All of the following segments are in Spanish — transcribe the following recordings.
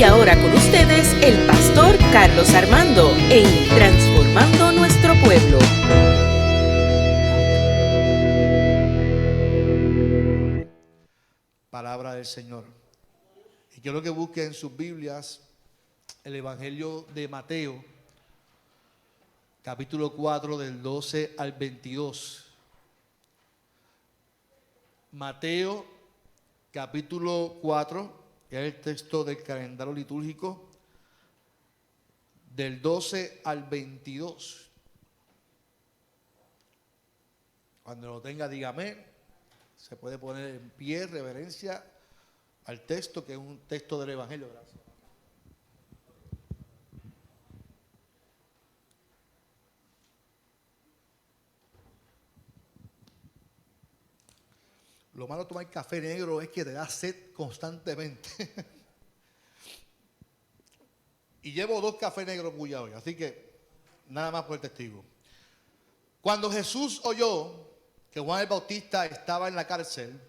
ahora con ustedes el pastor Carlos Armando en Transformando Nuestro Pueblo. Palabra del Señor. Y quiero que busquen en sus Biblias el Evangelio de Mateo, capítulo 4, del 12 al 22. Mateo, capítulo 4, que es el texto del calendario litúrgico, del 12 al 22. Cuando lo tenga, dígame. Se puede poner en pie, reverencia al texto, que es un texto del Evangelio. Gracias. Lo malo de tomar café negro es que te da sed constantemente. Y llevo 2 cafés negros muy hoy, así que nada más por el testigo. Cuando Jesús oyó que Juan el Bautista estaba en la cárcel,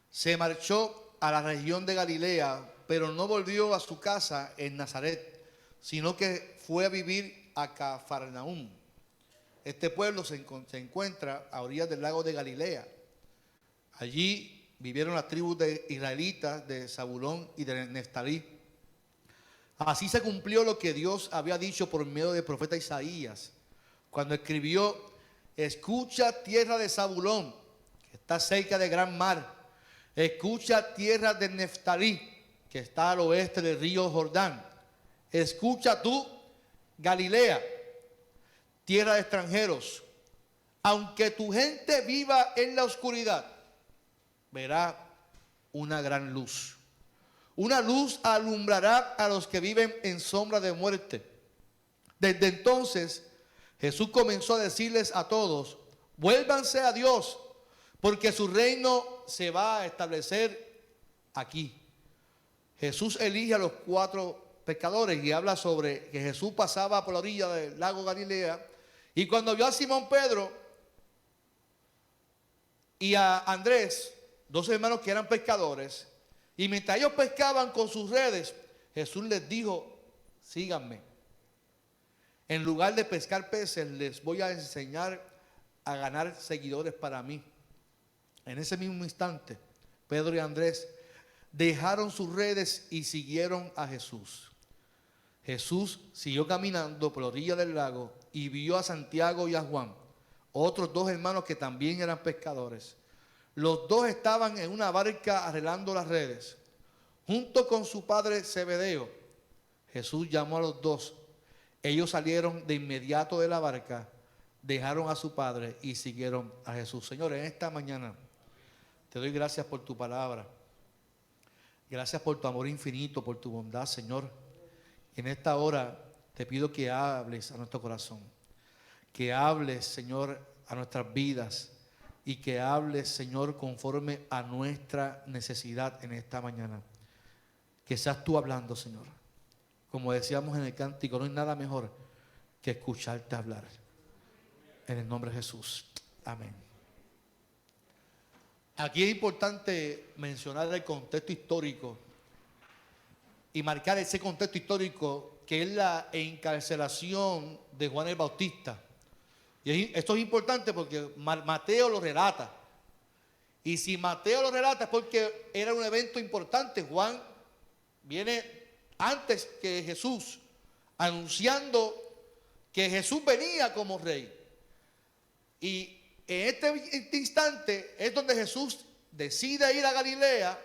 se marchó a la región de Galilea, pero no volvió a su casa en Nazaret, sino que fue a vivir a Cafarnaúm. Este pueblo se encuentra a orillas del lago de Galilea. Allí vivieron las tribus de israelitas de Zabulón y de Neftalí. Así se cumplió lo que Dios había dicho por medio del profeta Isaías, cuando escribió: escucha, tierra de Zabulón, que está cerca de gran mar. Escucha, tierra de Neftalí, que está al oeste del río Jordán. Escucha tú, Galilea, tierra de extranjeros. Aunque tu gente viva en la oscuridad, verá una gran luz. Una luz alumbrará a los que viven en sombra de muerte. Desde entonces, Jesús comenzó a decirles a todos: vuélvanse a Dios, porque su reino se va a establecer aquí. Jesús elige a los 4 pescadores y habla sobre que Jesús pasaba por la orilla del lago Galilea, y cuando vio a Simón Pedro y a Andrés, 2 hermanos que eran pescadores, y mientras ellos pescaban con sus redes, Jesús les dijo: síganme. En lugar de pescar peces, les voy a enseñar a ganar seguidores para mí. En ese mismo instante, Pedro y Andrés dejaron sus redes y siguieron a Jesús. Jesús siguió caminando por la orilla del lago y vio a Santiago y a Juan, otros 2 hermanos que también eran pescadores. Los 2 estaban en una barca arreglando las redes, junto con su padre Zebedeo. Jesús llamó a los 2. Ellos salieron de inmediato de la barca, dejaron a su padre y siguieron a Jesús. Señor, en esta mañana te doy gracias por tu palabra. Gracias por tu amor infinito, por tu bondad, Señor. En esta hora te pido que hables a nuestro corazón. Que hables, Señor, a nuestras vidas. Y que hables, Señor, conforme a nuestra necesidad en esta mañana. Que seas tú hablando, Señor. Como decíamos en el cántico, no hay nada mejor que escucharte hablar. En el nombre de Jesús. Amén. Aquí es importante mencionar el contexto histórico y marcar ese contexto histórico que es la encarcelación de Juan el Bautista. Y esto es importante porque Mateo lo relata. Y si Mateo lo relata es porque era un evento importante. Juan viene antes que Jesús, anunciando que Jesús venía como rey. Y en este instante es donde Jesús decide ir a Galilea,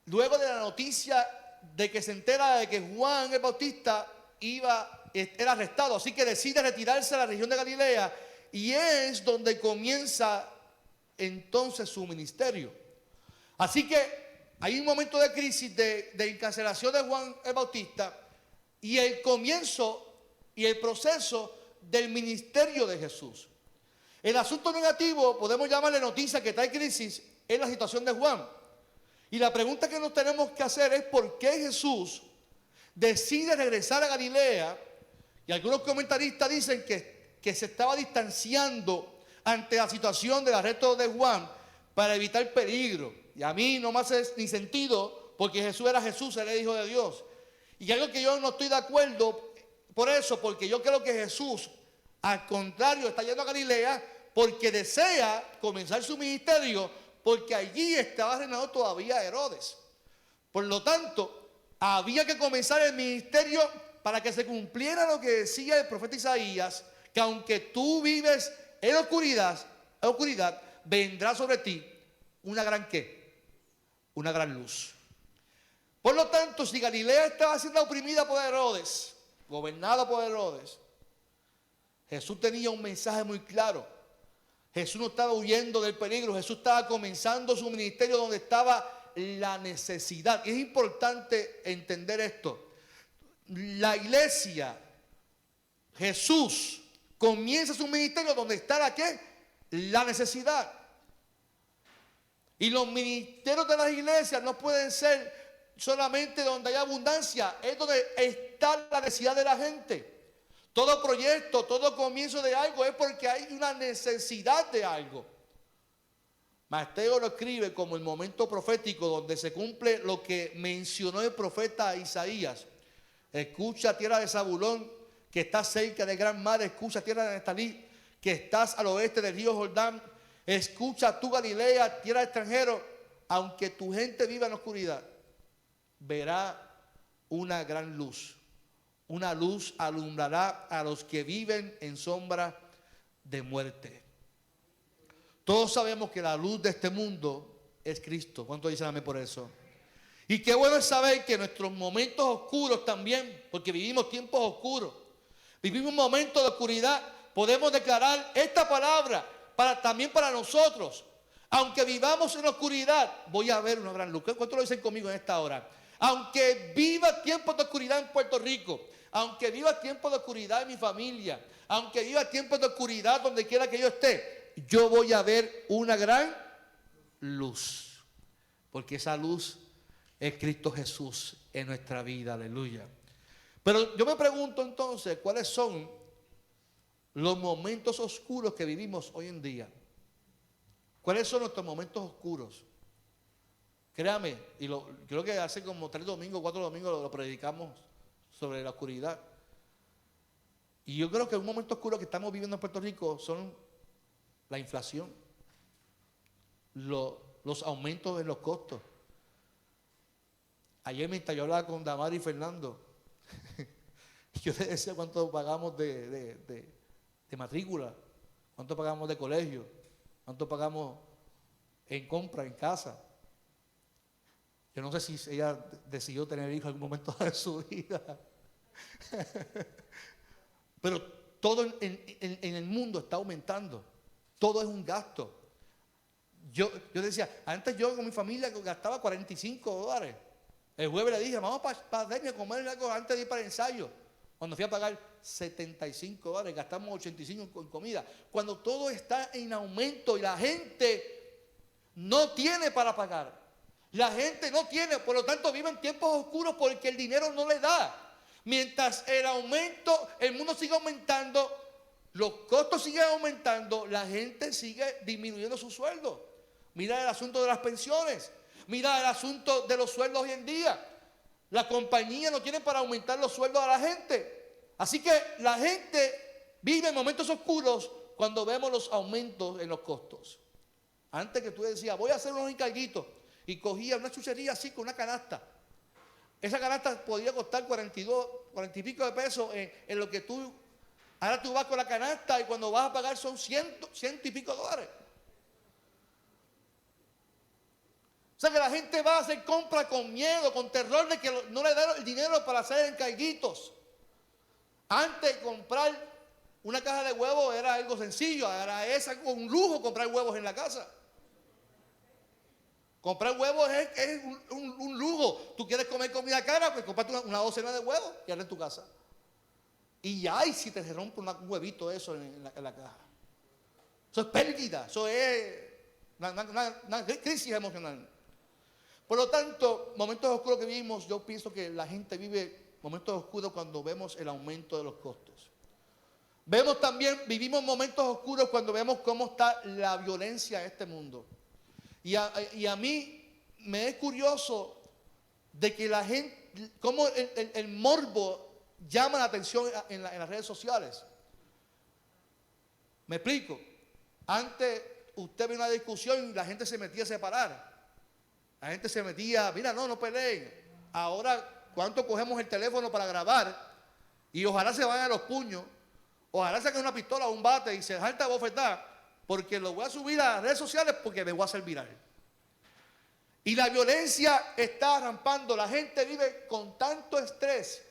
luego de la noticia de que se entera de que Juan el Bautista era arrestado. Así que decide retirarse a la región de Galilea, y es donde comienza entonces su ministerio. Así que hay un momento de crisis, de encarcelación de Juan el Bautista, y el comienzo y el proceso del ministerio de Jesús. El asunto negativo, podemos llamarle noticia que trae crisis, es la situación de Juan. Y la pregunta que nos tenemos que hacer es: ¿por qué Jesús decide regresar a Galilea? Y algunos comentaristas dicen que se estaba distanciando ante la situación del arresto de Juan para evitar peligro. Y a mí no me hace ni sentido, porque Jesús era Jesús, era el Hijo de Dios. Y algo que yo no estoy de acuerdo por eso, porque yo creo que Jesús, al contrario, está yendo a Galilea porque desea comenzar su ministerio, porque allí estaba reinando todavía Herodes. Por lo tanto, había que comenzar el ministerio para que se cumpliera lo que decía el profeta Isaías, que aunque tú vives en oscuridad, vendrá sobre ti una gran ¿qué? Una gran luz. Por lo tanto, si Galilea estaba siendo oprimida por Herodes, gobernada por Herodes, Jesús tenía un mensaje muy claro. Jesús no estaba huyendo del peligro, Jesús estaba comenzando su ministerio donde estaba la necesidad. Y es importante entender esto. La iglesia, Jesús, comienza su ministerio donde está la ¿qué? La necesidad. Y los ministerios de las iglesias no pueden ser solamente donde hay abundancia, es donde está la necesidad de la gente. Todo proyecto, todo comienzo de algo es porque hay una necesidad de algo. Mateo lo escribe como el momento profético donde se cumple lo que mencionó el profeta Isaías. Escucha, tierra de Zabulón, que estás cerca del gran mar. Escucha, tierra de Neftalí, que estás al oeste del río Jordán. Escucha, tú Galilea, tierra de extranjeros, aunque tu gente viva en la oscuridad, verá una gran luz. Una luz alumbrará a los que viven en sombra de muerte. Todos sabemos que la luz de este mundo es Cristo. ¿Cuánto dicen amén por eso? Y qué bueno es saber que nuestros momentos oscuros también, porque vivimos tiempos oscuros, vivimos momentos de oscuridad, podemos declarar esta palabra también para nosotros. Aunque vivamos en la oscuridad, voy a ver una gran luz. ¿Cuántos lo dicen conmigo en esta hora? Aunque viva tiempos de oscuridad en Puerto Rico, aunque viva tiempos de oscuridad en mi familia, aunque viva tiempos de oscuridad donde quiera que yo esté, yo voy a ver una gran luz. Porque esa luz es Cristo Jesús en nuestra vida, aleluya. Pero yo me pregunto entonces, ¿cuáles son los momentos oscuros que vivimos hoy en día? ¿Cuáles son nuestros momentos oscuros? Créame, y creo que hace como 3 domingos, 4 domingos lo predicamos sobre la oscuridad. Y yo creo que un momento oscuro que estamos viviendo en Puerto Rico son la inflación, los aumentos en los costos. Ayer mientras yo hablaba con Damari y Fernando, yo les decía cuánto pagamos de matrícula, cuánto pagamos de colegio, cuánto pagamos en compra, en casa. Yo no sé si ella decidió tener hijos en algún momento de su vida. Pero todo en el mundo está aumentando. Todo es un gasto. Yo decía, antes yo con mi familia gastaba $45. El jueves le dije, vamos para Denia a comer algo antes de ir para el ensayo. Cuando fui a pagar $75, gastamos 85 en comida. Cuando todo está en aumento y la gente no tiene para pagar. La gente no tiene, por lo tanto vive en tiempos oscuros porque el dinero no le da. Mientras el mundo sigue aumentando, los costos siguen aumentando, la gente sigue disminuyendo su sueldo. Mira el asunto de las pensiones, mira el asunto de los sueldos hoy en día. La compañía no tiene para aumentar los sueldos a la gente. Así que la gente vive en momentos oscuros cuando vemos los aumentos en los costos. Antes que tú decías, voy a hacer unos encarguitos, y cogía una chuchería así con una canasta. Esa canasta podía costar 40 y pico de pesos en lo que tú. Ahora tú vas con la canasta y cuando vas a pagar son 100 y pico dólares. O sea que la gente va a hacer compras con miedo, con terror de que no le den el dinero para hacer encarguitos. Antes de comprar una caja de huevos era algo sencillo, ahora es un lujo comprar huevos en la casa. Comprar huevos es un lujo. Tú quieres comer comida cara, pues comprate una docena de huevos y hazla en tu casa. Y ay, si te rompe un huevito eso en la caja. Eso es pérdida, eso es una crisis emocional. Por lo tanto, momentos oscuros que vivimos, yo pienso que la gente vive momentos oscuros cuando vemos el aumento de los costos. Vivimos momentos oscuros cuando vemos cómo está la violencia en este mundo. Y a mí me es curioso de que la gente, cómo el morbo llama la atención en las redes sociales. Me explico. Antes usted ve una discusión y la gente se metía a separar. La gente se metía, mira, no peleen. Ahora, ¿cuánto cogemos el teléfono para grabar? Y ojalá se vayan a los puños. Ojalá saquen una pistola o un bate y se salta a bofetar, porque lo voy a subir a las redes sociales porque me voy a hacer viral. Y la violencia está rampando. La gente vive con tanto estrés.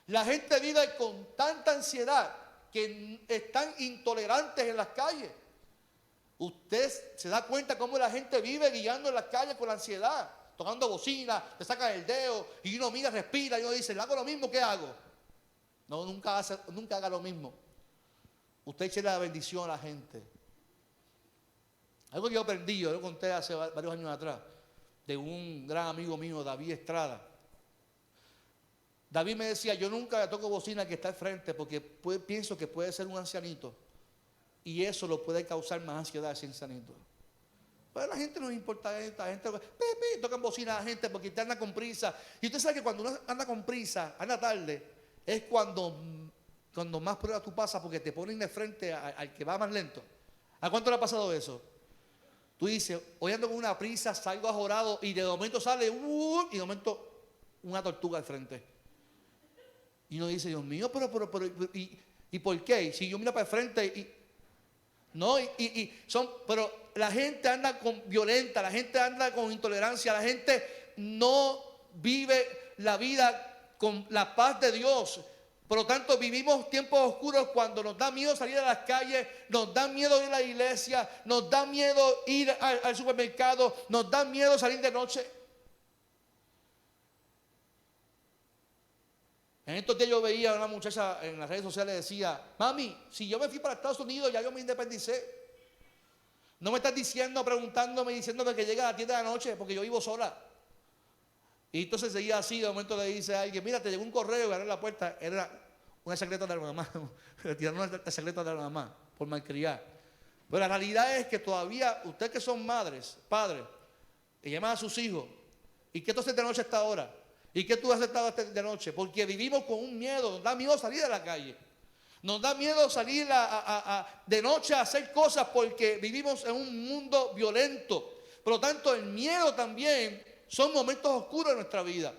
La gente vive con tanta ansiedad que están intolerantes en las calles. Usted se da cuenta cómo la gente vive guiando en las calles con la ansiedad, tocando bocina, te sacan el dedo y uno mira, respira y uno dice, ¿le hago lo mismo? ¿Qué hago? No, nunca haga lo mismo. Usted eche la bendición a la gente. Algo que yo aprendí, yo lo conté hace varios años atrás, de un gran amigo mío, David Estrada. David me decía, yo nunca le toco bocina que está al frente porque pienso que puede ser un ancianito y eso lo puede causar más ansiedad a ese ancianito. Pero a la gente no le importa esto, la gente tocan bocina a la gente porque te anda con prisa. Y usted sabe que cuando uno anda con prisa, anda tarde, es cuando más pruebas tú pasas porque te ponen de frente al que va más lento. ¿A cuánto le ha pasado eso? Tú dices, hoy ando con una prisa, salgo ajorado y de momento sale y de momento una tortuga al frente. Y uno dice, Dios mío, pero ¿y por qué? Si yo miro para el frente pero la gente anda violenta, la gente anda con intolerancia, la gente no vive la vida con la paz de Dios. Por lo tanto, vivimos tiempos oscuros cuando nos da miedo salir a las calles, nos da miedo ir a la iglesia, nos da miedo ir al supermercado, nos da miedo salir de noche. En estos días yo veía a una muchacha en las redes sociales decía, mami, si yo me fui para Estados Unidos ya yo me independicé. No me estás preguntándome, diciéndome que llega a las 10 de la noche porque yo vivo sola. Y entonces seguía así, de momento le dice a alguien, mira, te llegó un correo y abrió la puerta, era una secreta de la mamá, le tiraron una secreta de la mamá por malcriar. Pero la realidad es que todavía, ustedes que son madres, padres, que llaman a sus hijos, ¿y qué tú haces de noche a esta hora? ¿Y qué tú has estado de noche? Porque vivimos con un miedo, nos da miedo salir a la calle. Nos da miedo salir de noche a hacer cosas porque vivimos en un mundo violento. Por lo tanto, el miedo también son momentos oscuros de nuestra vida.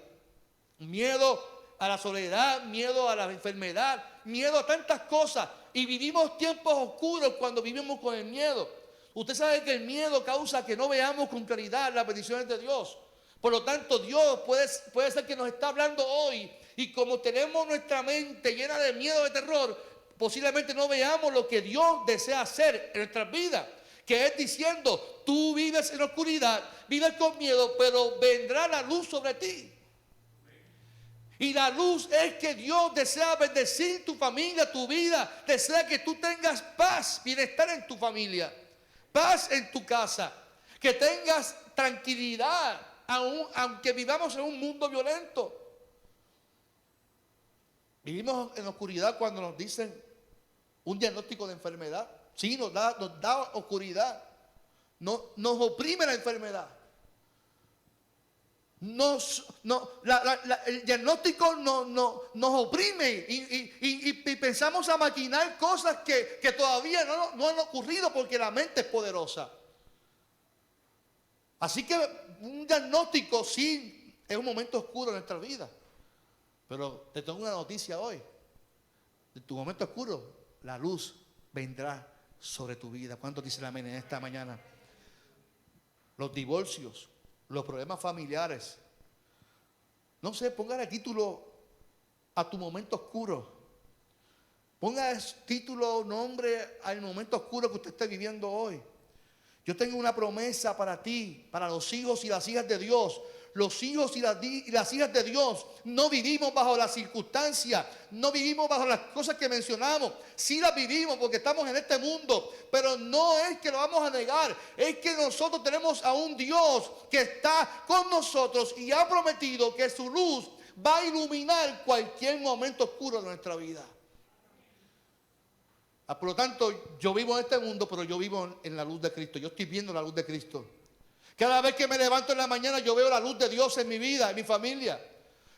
Miedo a la soledad, miedo a la enfermedad, miedo a tantas cosas. Y vivimos tiempos oscuros cuando vivimos con el miedo. Usted sabe que el miedo causa que no veamos con claridad las bendiciones de Dios. Por lo tanto, Dios puede ser que nos está hablando hoy y como tenemos nuestra mente llena de miedo, de terror, posiblemente no veamos lo que Dios desea hacer en nuestras vidas. Que es diciendo, tú vives en oscuridad, vives con miedo, pero vendrá la luz sobre ti. Y la luz es que Dios desea bendecir tu familia, tu vida, desea que tú tengas paz, bienestar en tu familia, paz en tu casa, que tengas tranquilidad. Aunque vivamos en un mundo violento, vivimos en oscuridad cuando nos dicen un diagnóstico de enfermedad. Sí, nos da oscuridad, nos oprime la enfermedad. El diagnóstico nos oprime y pensamos a maquinar cosas que todavía no han ocurrido porque la mente es poderosa. Así que un diagnóstico sí es un momento oscuro en nuestra vida. Pero te tengo una noticia hoy. De tu momento oscuro, la luz vendrá sobre tu vida. ¿Cuántos dicen amén en esta mañana? Los divorcios, los problemas familiares. No sé, ponga el título a tu momento oscuro. Ponga el título, nombre al momento oscuro que usted esté viviendo hoy. Yo tengo una promesa para ti, para los hijos y las hijas de Dios. Los hijos y las hijas de Dios no vivimos bajo las circunstancias, no vivimos bajo las cosas que mencionamos. Sí las vivimos porque estamos en este mundo, pero no es que lo vamos a negar. Es que nosotros tenemos a un Dios que está con nosotros y ha prometido que su luz va a iluminar cualquier momento oscuro de nuestra vida. Por lo tanto, yo vivo en este mundo, pero yo vivo en la luz de Cristo. Yo estoy viendo la luz de Cristo. Cada vez que me levanto en la mañana yo veo la luz de Dios en mi vida, en mi familia.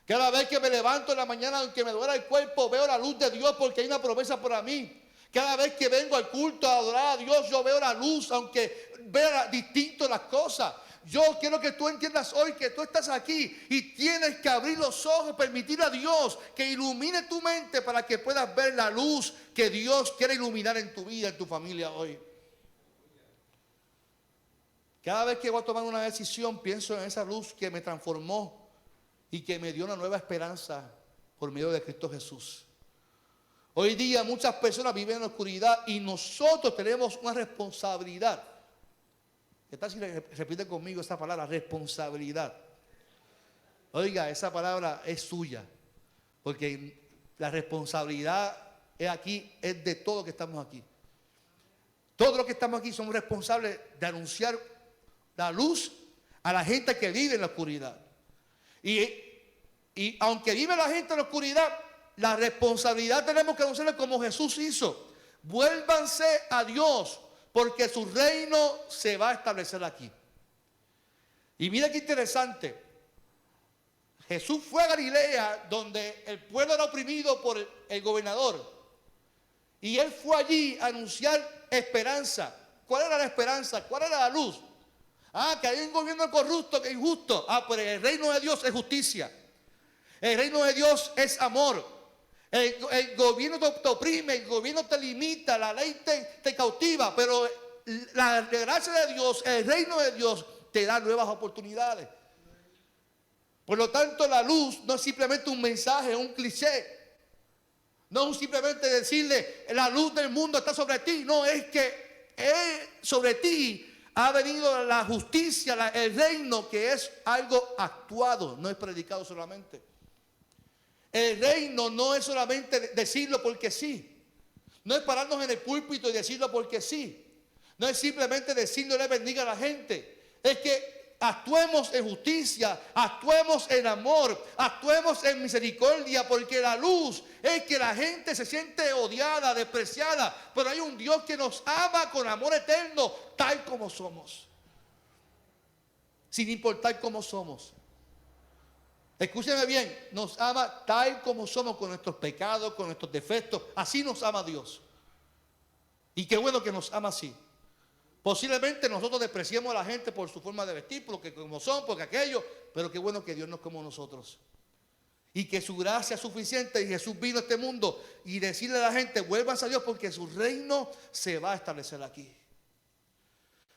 Cada vez que me levanto en la mañana, aunque me duela el cuerpo, veo la luz de Dios porque hay una promesa para mí. Cada vez que vengo al culto a adorar a Dios, yo veo la luz, aunque vea distinto las cosas. Yo quiero que tú entiendas hoy que tú estás aquí y tienes que abrir los ojos, permitir a Dios que ilumine tu mente para que puedas ver la luz que Dios quiere iluminar en tu vida, en tu familia hoy. Cada vez que voy a tomar una decisión, pienso en esa luz que me transformó y que me dio una nueva esperanza por medio de Cristo Jesús. Hoy día muchas personas viven en la oscuridad y nosotros tenemos una responsabilidad. ¿Qué tal si repite conmigo esa palabra, responsabilidad? Oiga, esa palabra es suya, porque la responsabilidad es de todos los que estamos aquí. Todos los que estamos aquí somos responsables de anunciar la luz a la gente que vive en la oscuridad. Y aunque vive la gente en la oscuridad, la responsabilidad tenemos que anunciarle como Jesús hizo. Vuélvanse a Dios, porque su reino se va a establecer aquí. Y mira qué interesante. Jesús fue a Galilea, donde el pueblo era oprimido por el gobernador. Y él fue allí a anunciar esperanza. ¿Cuál era la esperanza? ¿Cuál era la luz? Que hay un gobierno corrupto, que es injusto. Pero el reino de Dios es justicia. El reino de Dios es amor. El gobierno te oprime, el gobierno te limita, la ley te cautiva, pero la gracia de Dios, el reino de Dios te da nuevas oportunidades. Por lo tanto, la luz no es simplemente un mensaje, un cliché. No es simplemente decirle, la luz del mundo está sobre ti. No, es que sobre ti ha venido la justicia, el reino, que es algo actuado, no es predicado solamente. El reino no es solamente decirlo porque sí. No es pararnos en el púlpito y decirlo porque sí. No es simplemente decirlo, le bendiga a la gente. Es que actuemos en justicia, actuemos en amor, actuemos en misericordia, porque la luz es que la gente se siente odiada, despreciada, pero hay un Dios que nos ama con amor eterno, tal como somos, sin importar cómo somos. Escúcheme bien, nos ama tal como somos, con nuestros pecados, con nuestros defectos. Así nos ama Dios. Y qué bueno que nos ama así. Posiblemente nosotros despreciemos a la gente por su forma de vestir, por lo que como son, porque aquello, pero qué bueno que Dios no es como nosotros. Y que su gracia es suficiente, y Jesús vino a este mundo y decirle a la gente, vuélvanse a Dios porque su reino se va a establecer aquí.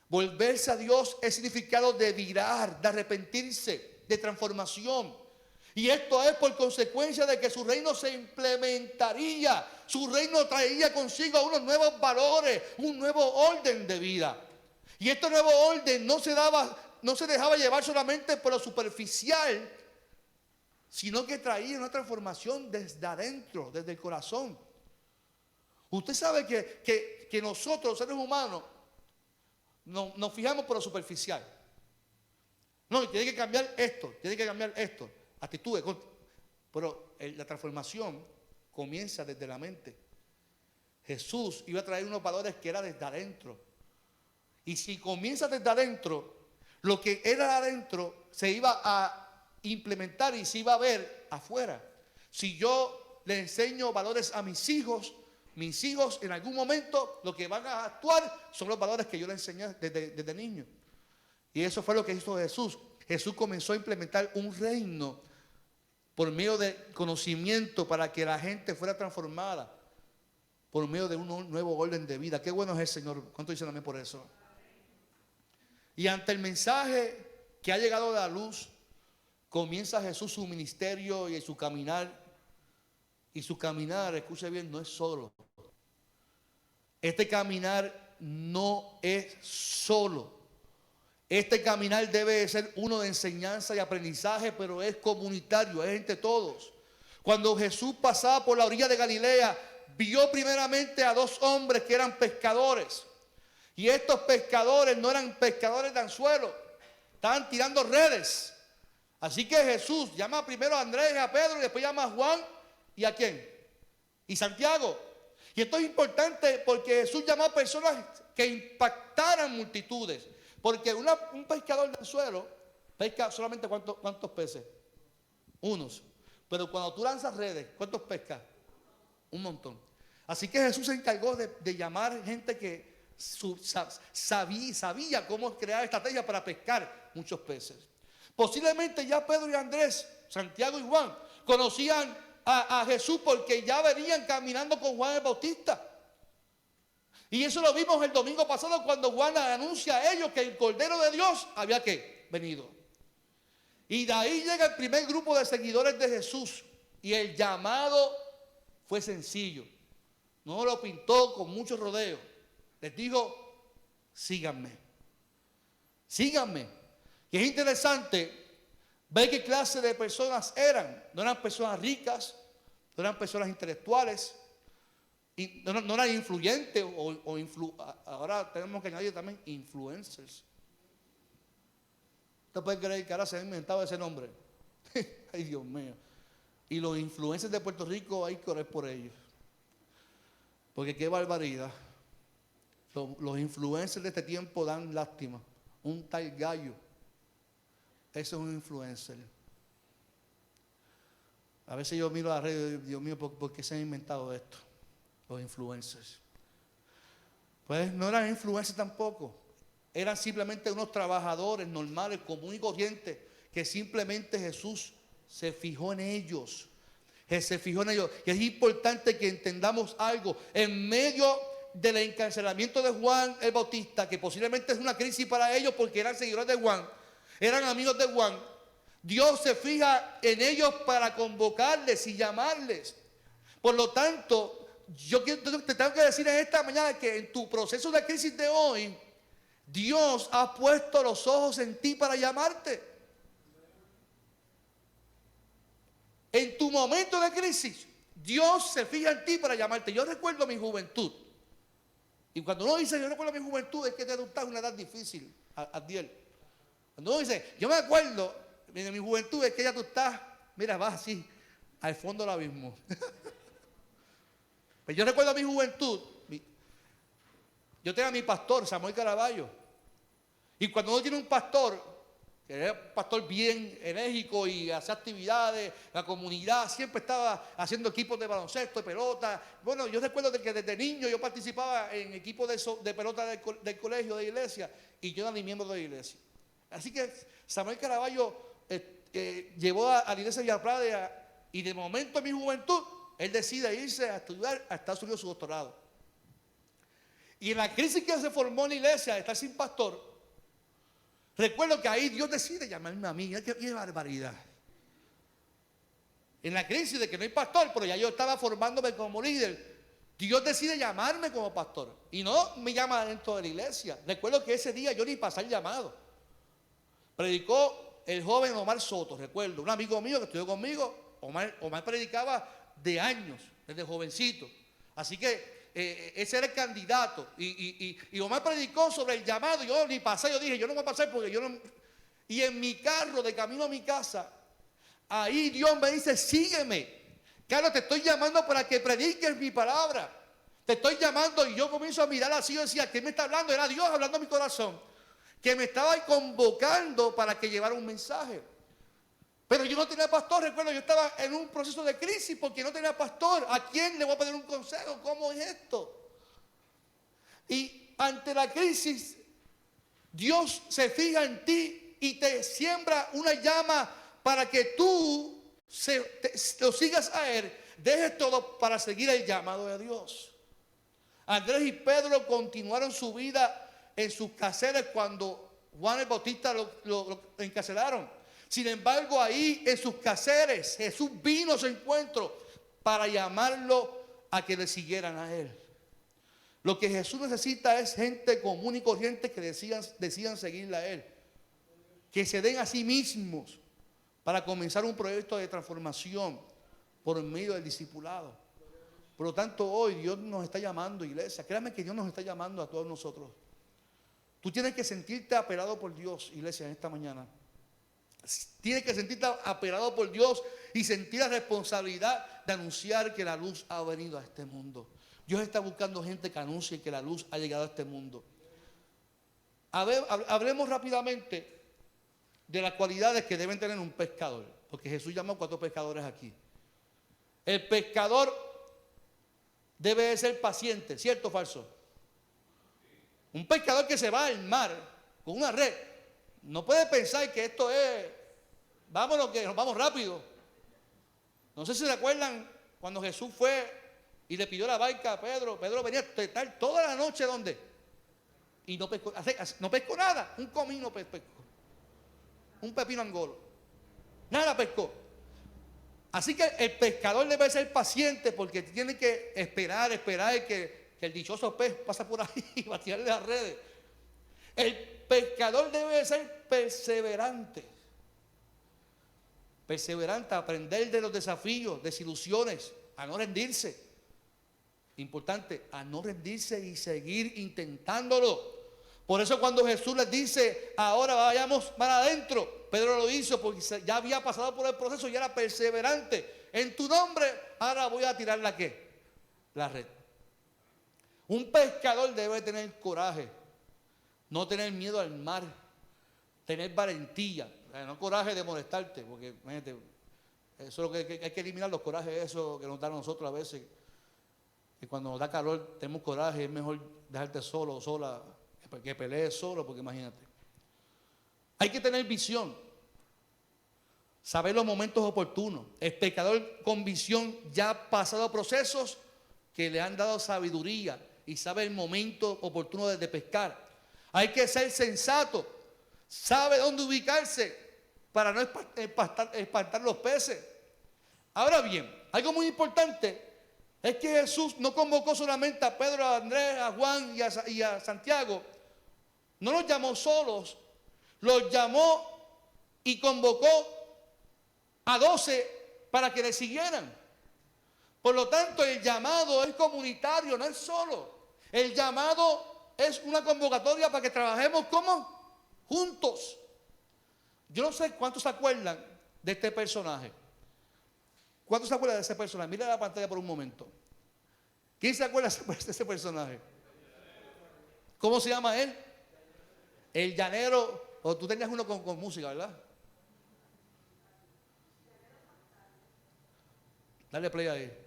Volverse a Dios es significado de virar, de arrepentirse, de transformación. Y esto es por consecuencia de que su reino se implementaría. Su reino traería consigo unos nuevos valores, un nuevo orden de vida. Y este nuevo orden no se dejaba llevar solamente por lo superficial, sino que traía una transformación desde adentro, desde el corazón. Usted sabe que nosotros, los seres humanos, nos fijamos por lo superficial. No, tiene que cambiar esto, tiene que cambiar esto. Actitudes, pero la transformación comienza desde la mente. Jesús iba a traer unos valores que eran desde adentro. Y si comienza desde adentro, lo que era adentro se iba a implementar y se iba a ver afuera. Si yo le enseño valores a mis hijos en algún momento lo que van a actuar son los valores que yo les enseñé desde niño. Y eso fue lo que hizo Jesús. Jesús comenzó a implementar un reino por medio de conocimiento para que la gente fuera transformada por medio de un nuevo orden de vida. Qué bueno es el Señor. ¿Cuánto dicen amén por eso? Y ante el mensaje que ha llegado de la luz, comienza Jesús su ministerio y su caminar. Y su caminar, escuche bien, no es solo. Este caminar no es solo. Este caminar debe ser uno de enseñanza y aprendizaje, pero es comunitario, es entre todos. Cuando Jesús pasaba por la orilla de Galilea, vio primeramente a dos hombres que eran pescadores. Y estos pescadores no eran pescadores de anzuelo, estaban tirando redes. Así que Jesús llama primero a Andrés y a Pedro y después llama a Juan y ¿a quién? Y Santiago. Y esto es importante porque Jesús llamó a personas que impactaran multitudes. Porque un pescador del suelo pesca solamente ¿cuántos peces? Unos. Pero cuando tú lanzas redes, ¿cuántos pescas? Un montón. Así que Jesús se encargó de llamar gente que sabía cómo crear estrategias para pescar muchos peces. Posiblemente ya Pedro y Andrés, Santiago y Juan conocían a Jesús porque ya venían caminando con Juan el Bautista. Y eso lo vimos el domingo pasado cuando Juan anuncia a ellos que el Cordero de Dios había venido. Y de ahí llega el primer grupo de seguidores de Jesús. Y el llamado fue sencillo. No lo pintó con mucho rodeo. Les dijo, síganme. Síganme. Y es interesante ver qué clase de personas eran. No eran personas ricas, no eran personas intelectuales, y no eran influyentes ahora tenemos que añadir también influencers. ¿Usted puede creer que ahora se ha inventado ese nombre? Ay, Dios mío. Y los influencers de Puerto Rico hay que orar por ellos. Porque qué barbaridad. Los influencers de este tiempo dan lástima. Un tal gallo. Ese es un influencer. A veces yo miro a la red y digo, Dios mío, ¿por qué se han inventado esto? Los influencers. Pues no eran influencers tampoco. Eran simplemente unos trabajadores normales, comunes y corrientes, que simplemente Jesús se fijó en ellos. Se fijó en ellos. Y es importante que entendamos algo. En medio del encarcelamiento de Juan el Bautista, que posiblemente es una crisis para ellos porque eran seguidores de Juan, eran amigos de Juan, Dios se fija en ellos para convocarles y llamarles. Por lo tanto, yo te tengo que decir en esta mañana que en tu proceso de crisis de hoy, Dios ha puesto los ojos en ti para llamarte. En tu momento de crisis, Dios se fija en ti para llamarte. Yo recuerdo mi juventud. Y cuando uno dice, yo recuerdo mi juventud, es que te estás en una edad difícil, Adiel. Cuando uno dice, yo me acuerdo de mi juventud, es que ya tú estás, mira, vas así, al fondo del abismo. Pero yo recuerdo mi juventud. Yo tenía a mi pastor, Samuel Caraballo. Y cuando uno tiene un pastor, que era un pastor bien enérgico y hacía actividades, la comunidad siempre estaba haciendo equipos de baloncesto, de pelota. Bueno, yo recuerdo que desde niño yo participaba en equipos de pelota del colegio, de iglesia, y yo era ni miembro de la iglesia. Así que Samuel Caraballo llevó a la iglesia de Villaprade y de momento en mi juventud, él decide irse a estudiar a Estados Unidos su doctorado. Y en la crisis que se formó en la iglesia, de estar sin pastor, recuerdo que ahí Dios decide llamarme a mí. ¡Qué barbaridad! En la crisis de que no hay pastor, pero ya yo estaba formándome como líder, Dios decide llamarme como pastor. Y no me llama dentro de la iglesia. Recuerdo que ese día yo ni pasé el llamado. Predicó el joven Omar Soto, recuerdo, un amigo mío que estudió conmigo. Omar predicaba de años, desde jovencito. Así que ese era el candidato. Y Omar predicó sobre el llamado. Yo ni pasé, yo dije, yo no voy a pasar porque yo no. Y en mi carro, de camino a mi casa, ahí Dios me dice, sígueme. Carlos, te estoy llamando para que prediques mi palabra. Te estoy llamando. Y yo comienzo a mirar así. Yo decía, ¿quién me está hablando? Era Dios hablando a mi corazón, que me estaba convocando para que llevara un mensaje. Pero yo no tenía pastor. Recuerdo, yo estaba en un proceso de crisis porque no tenía pastor. ¿A quién le voy a pedir un consejo? ¿Cómo es esto? Y ante la crisis, Dios se fija en ti y te siembra una llama para que tú lo sigas a Él. Dejes todo para seguir el llamado de Dios. Andrés y Pedro continuaron su vida en sus caseres cuando Juan el Bautista lo encarcelaron. Sin embargo, ahí en sus caseres, Jesús vino a su encuentro para llamarlo a que le siguieran a Él. Lo que Jesús necesita es gente común y corriente que decidan seguirle a Él. Que se den a sí mismos para comenzar un proyecto de transformación por medio del discipulado. Por lo tanto, hoy Dios nos está llamando, iglesia. Créanme que Dios nos está llamando a todos nosotros. Tú tienes que sentirte apelado por Dios, iglesia, en esta mañana. Tienes que sentirte apelado por Dios y sentir la responsabilidad de anunciar que la luz ha venido a este mundo. Dios está buscando gente que anuncie que la luz ha llegado a este mundo. Hablemos rápidamente de las cualidades que deben tener un pescador, porque Jesús llamó a 4 pescadores aquí. El pescador debe de ser paciente, ¿cierto o falso? Un pescador que se va al mar con una red no puede pensar que esto es, vámonos que nos vamos rápido. No sé si se acuerdan cuando Jesús fue y le pidió la barca a Pedro. Pedro venía a estar toda la noche, ¿dónde? Y no pescó nada, un comino pescó, un pepino angolo, nada pescó. Así que el pescador debe ser paciente porque tiene que esperar que el dichoso pez pasa por ahí y va a tirarle las redes. El pescador debe ser perseverante. Perseverante, aprender de los desafíos, desilusiones, a no rendirse. Importante, a no rendirse y seguir intentándolo. Por eso cuando Jesús les dice, ahora vayamos para adentro, Pedro lo hizo porque ya había pasado por el proceso y era perseverante. En tu nombre, ahora voy a tirar la ¿qué? La red. Un pescador debe tener coraje, no tener miedo al mar, tener valentía, no coraje de molestarte, porque imagínate, eso es lo que hay que eliminar, los corajes esos que nos dan a nosotros a veces, que cuando nos da calor tenemos coraje, es mejor dejarte solo o sola, que pelees solo, porque imagínate. Hay que tener visión, saber los momentos oportunos. El pescador con visión ya ha pasado procesos que le han dado sabiduría y sabe el momento oportuno de pescar. Hay que ser sensato, sabe dónde ubicarse para no espantar los peces. Ahora bien, algo muy importante es que Jesús no convocó solamente a Pedro, a Andrés, a Juan y a Santiago. No los llamó solos, los llamó y convocó a 12 para que le siguieran. Por lo tanto, el llamado es comunitario, no es solo. El llamado es una convocatoria para que trabajemos como juntos. Yo no sé cuántos se acuerdan de este personaje. ¿Cuántos se acuerdan de ese personaje? Mira la pantalla por un momento. ¿Quién se acuerda de ese personaje? ¿Cómo se llama él? El llanero. O tú tenías uno con música, ¿verdad? Dale play ahí.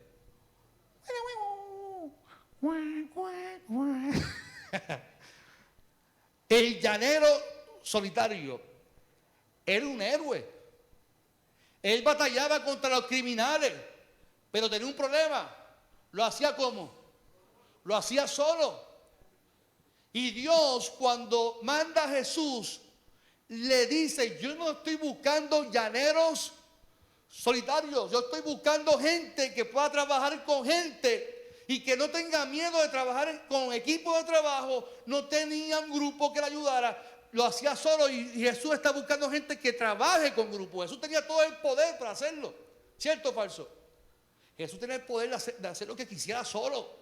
El llanero solitario era un héroe. Él batallaba contra los criminales, pero tenía un problema. Lo hacía ¿cómo? Lo hacía solo. Y Dios, cuando manda a Jesús, le dice: yo no estoy buscando llaneros solitarios, yo estoy buscando gente que pueda trabajar con gente y que no tenga miedo de trabajar con equipo de trabajo. No tenía un grupo que le ayudara, lo hacía solo. Y Jesús está buscando gente que trabaje con grupo. Jesús tenía todo el poder para hacerlo, ¿cierto o falso? Jesús tenía el poder de hacer lo que quisiera solo.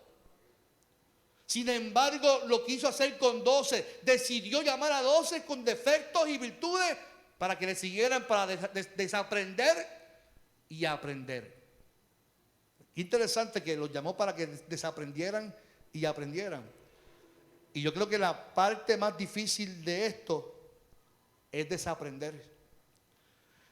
Sin embargo, lo quiso hacer con 12. Decidió llamar a 12 con defectos y virtudes para que le siguieran, para desaprender y aprender. Qué interesante que los llamó para que desaprendieran y aprendieran. Y yo creo que la parte más difícil de esto es desaprender.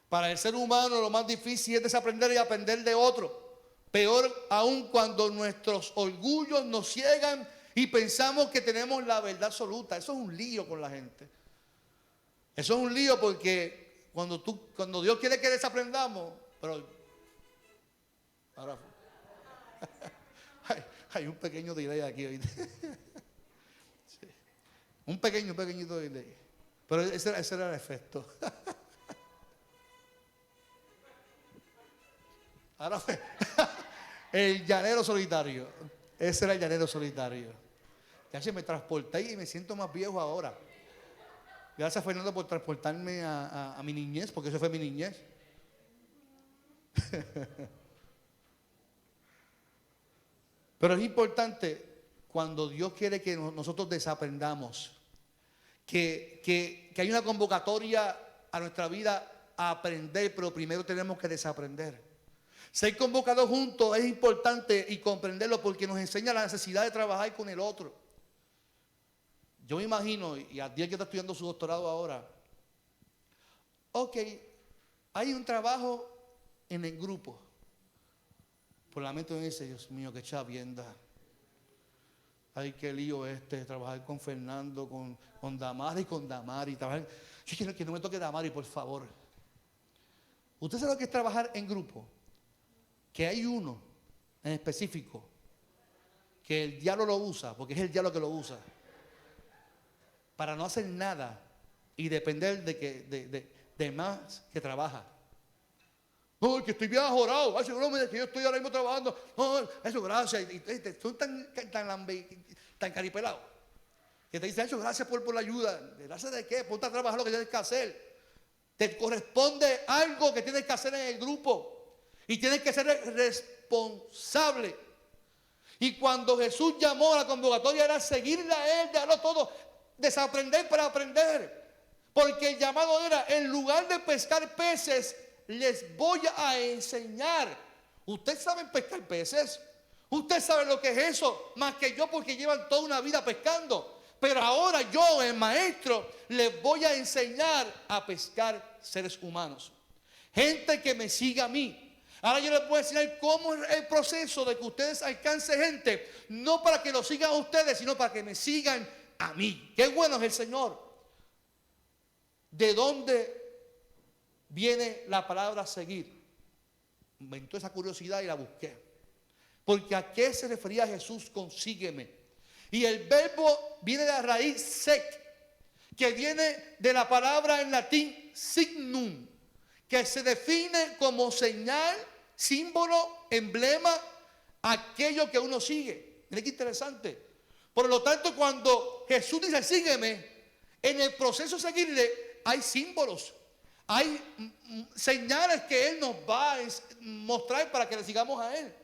Para el ser humano lo más difícil es desaprender y aprender de otro. Peor aún cuando nuestros orgullos nos ciegan y pensamos que tenemos la verdad absoluta. Eso es un lío con la gente. Eso es un lío porque cuando Dios quiere que desaprendamos, pero ahora hay un pequeño delay aquí hoy. Sí. Un pequeñito delay. Pero ese era el efecto. Ahora el llanero solitario. Ese era el llanero solitario. Ya se me transporté y me siento más viejo ahora. Gracias, Fernando, por transportarme a mi niñez, porque eso fue mi niñez. Pero es importante cuando Dios quiere que nosotros desaprendamos, que hay una convocatoria a nuestra vida a aprender, pero primero tenemos que desaprender. Ser convocados juntos es importante y comprenderlo porque nos enseña la necesidad de trabajar con el otro. Yo me imagino, y a Dios que está estudiando su doctorado ahora, ok, hay un trabajo en el grupo. Por la mente me dice, Dios mío, qué chavienda. Ay, qué lío trabajar con Fernando, con Damari. Trabajar. Yo quiero que no me toque Damari, por favor. ¿Usted sabe lo que es trabajar en grupo? Que hay uno en específico que el diablo lo usa, porque es el diablo que lo usa, para no hacer nada y depender de más que trabaja. No, que estoy bien ajorado. Ay, no me dice que yo estoy ahora mismo trabajando. No, eso, gracias. Y son tan caripelados que te dicen, eso, gracias por la ayuda. ¿Gracias de qué? Ponte a trabajar lo que tienes que hacer. Te corresponde algo que tienes que hacer en el grupo. Y tienes que ser responsable. Y cuando Jesús llamó a la convocatoria era seguirle a Él, dejarlo todo, desaprender para aprender. Porque el llamado era, en lugar de pescar peces, les voy a enseñar. ¿Ustedes saben pescar peces? ¿Ustedes saben lo que es eso? Más que yo, porque llevan toda una vida pescando. Pero ahora yo, el maestro, les voy a enseñar a pescar seres humanos. Gente que me siga a mí. Ahora yo les voy a enseñar cómo es el proceso de que ustedes alcancen gente. No para que lo sigan a ustedes, sino para que me sigan a mí. Qué bueno es el Señor. ¿De dónde viene la palabra seguir? Inventó esa curiosidad y la busqué. Porque ¿a qué se refería Jesús con sígueme? Y el verbo viene de la raíz sec, que viene de la palabra en latín signum, que se define como señal, símbolo, emblema, aquello que uno sigue. Miren qué interesante. Por lo tanto, cuando Jesús dice sígueme, en el proceso de seguirle hay símbolos, hay señales que Él nos va a mostrar para que le sigamos a Él.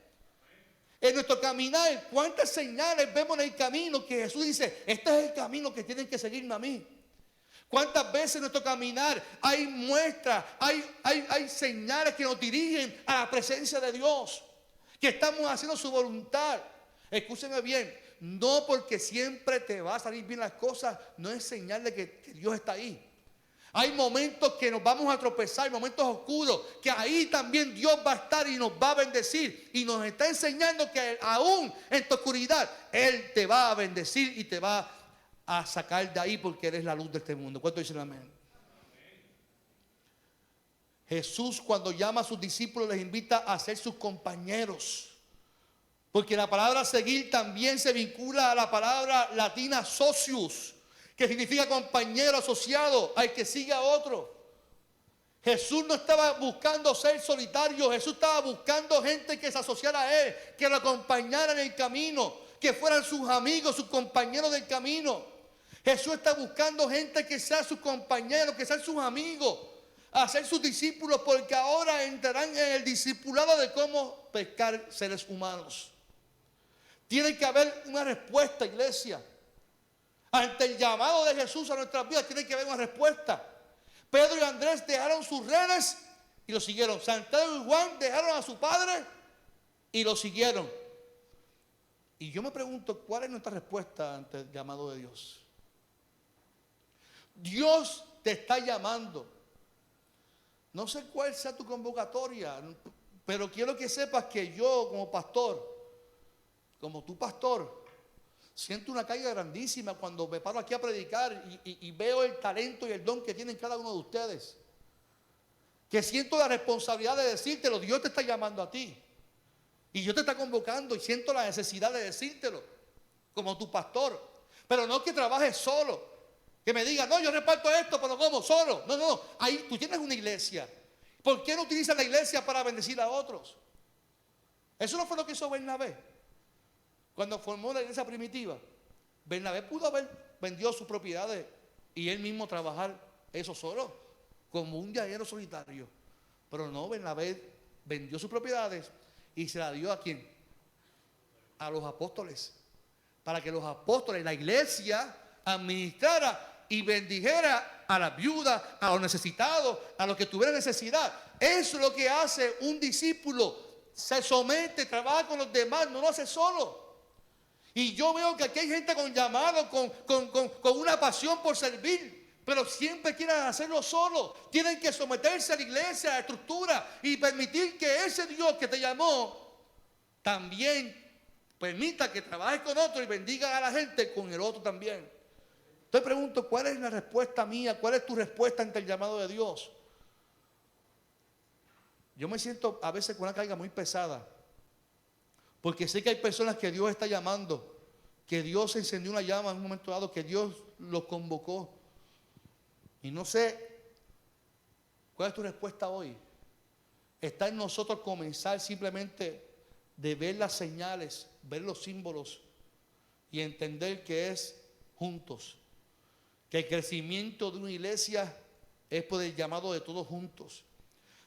En nuestro caminar, ¿cuántas señales vemos en el camino que Jesús dice, este es el camino que tienen que seguirme a mí? ¿Cuántas veces en nuestro caminar hay muestras, hay señales que nos dirigen a la presencia de Dios? Que estamos haciendo su voluntad. Escúcheme bien, no porque siempre te va a salir bien las cosas, no es señal de que Dios está ahí. Hay momentos que nos vamos a tropezar, momentos oscuros, que ahí también Dios va a estar y nos va a bendecir. Y nos está enseñando que aún en tu oscuridad, Él te va a bendecir y te va a sacar de ahí porque eres la luz de este mundo. ¿Cuántos dicen amén? Jesús, cuando llama a sus discípulos, les invita a ser sus compañeros. Porque la palabra seguir también se vincula a la palabra latina socius, que significa compañero, asociado, al que sigue a otro. Jesús no estaba buscando ser solitario, Jesús estaba buscando gente que se asociara a Él, que lo acompañara en el camino, que fueran sus amigos, sus compañeros del camino. Jesús está buscando gente que sea sus compañeros, que sean sus amigos, a ser sus discípulos, porque ahora entrarán en el discipulado de cómo pescar seres humanos. Tiene que haber una respuesta, iglesia. Ante el llamado de Jesús a nuestras vidas tiene que haber una respuesta. Pedro y Andrés dejaron sus redes y lo siguieron. Santiago y Juan dejaron a su padre y lo siguieron. Y yo me pregunto, ¿cuál es nuestra respuesta ante el llamado de Dios? Dios te está llamando. No sé cuál sea tu convocatoria, pero quiero que sepas que yo como pastor, como tu pastor, siento una carga grandísima cuando me paro aquí a predicar y veo el talento y el don que tienen cada uno de ustedes. Que siento la responsabilidad de decírtelo. Dios te está llamando a ti. Y Dios te está convocando y siento la necesidad de decírtelo como tu pastor. Pero no que trabajes solo. Que me digas, no, yo reparto esto, pero ¿cómo? Solo. No, no. Ahí tú tienes una iglesia. ¿Por qué no utilizas la iglesia para bendecir a otros? Eso no fue lo que hizo Bernabé. Cuando formó la iglesia primitiva, Bernabé pudo haber vendido sus propiedades y él mismo trabajar eso solo, como un llanero solitario. Pero no, Bernabé vendió sus propiedades y se la dio ¿a quién? A los apóstoles. Para que los apóstoles, la iglesia, administrara y bendijera a las viudas, a los necesitados, a los que tuvieran necesidad. Eso es lo que hace un discípulo. Se somete, trabaja con los demás, no lo hace solo. Y yo veo que aquí hay gente con llamado, con una pasión por servir, pero siempre quieren hacerlo solo. Tienen que someterse a la iglesia, a la estructura y permitir que ese Dios que te llamó también permita que trabajes con otro y bendiga a la gente con el otro también. Entonces pregunto, ¿cuál es la respuesta mía? ¿Cuál es tu respuesta ante el llamado de Dios? Yo me siento a veces con una carga muy pesada, porque sé que hay personas que Dios está llamando, que Dios encendió una llama en un momento dado, que Dios los convocó. Y no sé, ¿cuál es tu respuesta hoy? Está en nosotros comenzar simplemente de ver las señales, ver los símbolos y entender que es juntos. Que el crecimiento de una iglesia es por el llamado de todos juntos.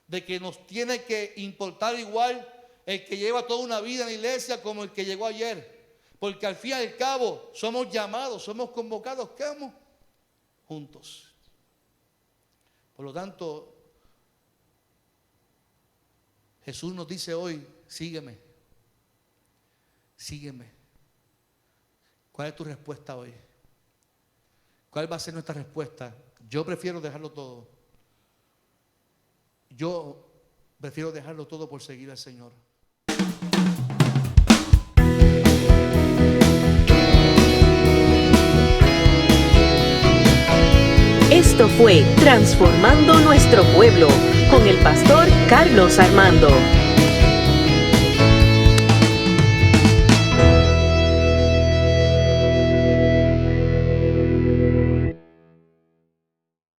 De que nos tiene que importar igual el que lleva toda una vida en la iglesia como el que llegó ayer. Porque al fin y al cabo somos llamados, somos convocados, ¿qué vamos? Juntos. Por lo tanto, Jesús nos dice hoy, sígueme. Sígueme. ¿Cuál es tu respuesta hoy? ¿Cuál va a ser nuestra respuesta? Yo prefiero dejarlo todo. Yo prefiero dejarlo todo por seguir al Señor. Esto fue Transformando Nuestro Pueblo con el pastor Carlos Armando.